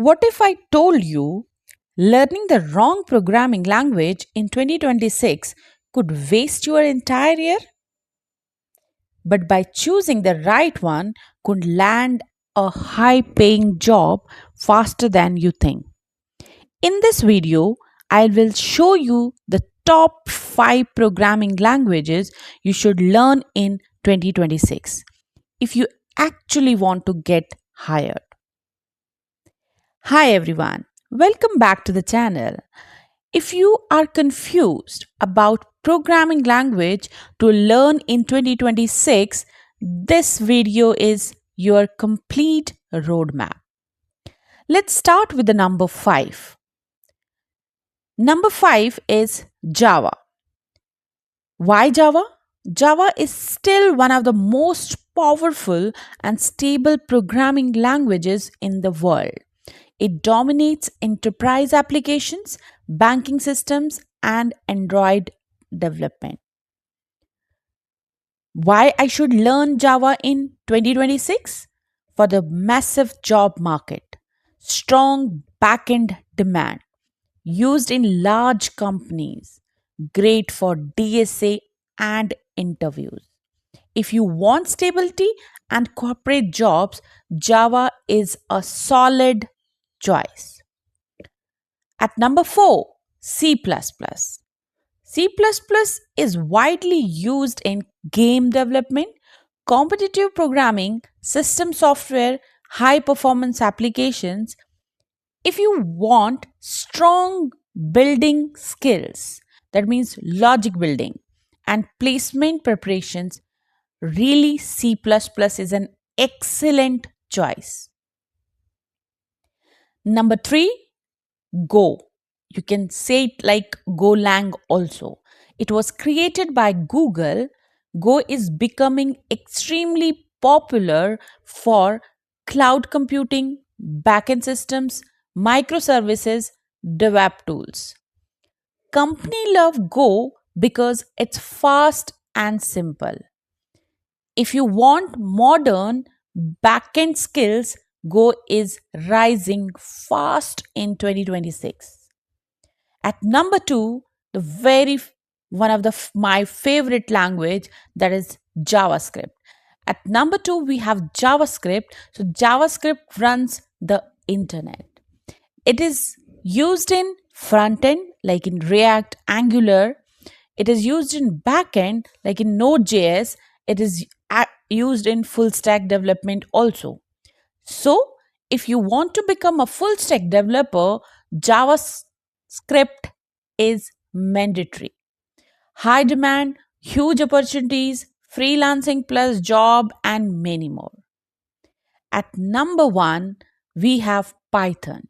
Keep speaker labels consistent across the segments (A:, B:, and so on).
A: What if I told you learning the wrong programming language in 2026 could waste your entire year, but by choosing the right one could land a high paying job faster than you think? In this video, I will show you the top 5 programming languages you should learn in 2026 if you actually want to get hired. Hi everyone, welcome back to the channel. If you are confused about programming language to learn in 2026, this video is your complete roadmap. Let's start with the number 5. Number 5 is Java. Why Java? Java is still one of the most powerful and stable programming languages in the world. It dominates enterprise applications, banking systems, and Android development. Why I should learn Java in 2026? For the massive job market, strong backend demand, used in large companies, great for DSA and interviews. If you want stability and corporate jobs, Java is a solid choice. At number 4, C++. C++ is widely used in game development, competitive programming, system software, high performance applications. If you want strong building skills, that means logic building and placement preparations, really C++ is an excellent choice. Number 3, Go. You can say it like Golang also. It was created by Google. Go is becoming extremely popular for cloud computing, backend systems, microservices, dev tools. Company love Go because it's fast and simple. If you want modern backend skills, Go is rising fast in 2026. At number 2, the very one of the my favorite language, that is JavaScript. At number 2 we have JavaScript. So JavaScript runs the internet. It is used in frontend like in React, Angular. It is used in backend like in Node.js. It is used in full stack development also. So, if you want to become a full stack developer, JavaScript is mandatory. High demand, huge opportunities, freelancing plus job, and many more. At number 1, we have Python.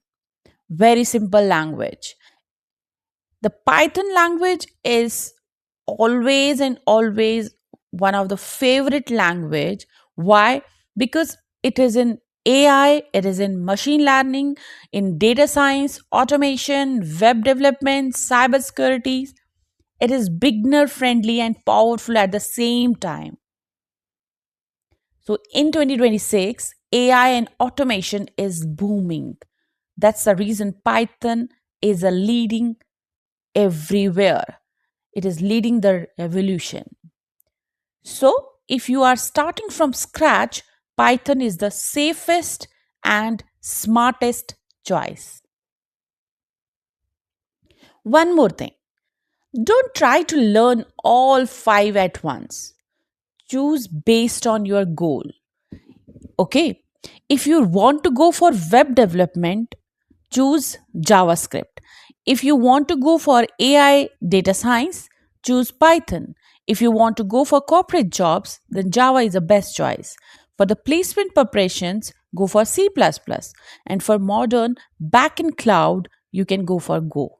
A: Very simple language. The Python language is always and always one of the favorite language. Why? Because it is in AI, it is in machine learning, in data science, automation, web development, cybersecurity. It is beginner friendly and powerful at the same time. So in 2026, AI and automation is booming. That's the reason Python is a leading everywhere. It is leading the revolution. So, if you are starting from scratch, Python is the safest and smartest choice. One more thing, don't try to learn all 5 at once. Choose based on your goal. Okay, if you want to go for web development, choose JavaScript. If you want to go for AI data science, choose Python. If you want to go for corporate jobs, then Java is the best choice. For the placement preparations, go for C++. And for modern backend cloud, you can go for Go.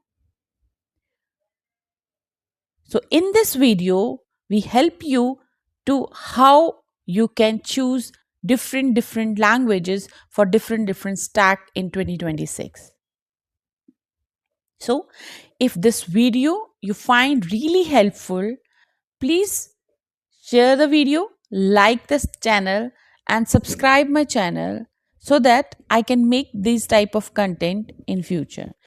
A: So in this video, we help you to how you can choose different languages for different stack in 2026. So if this video you find really helpful, please share the video, like this channel and subscribe my channel so that I can make this type of content in future.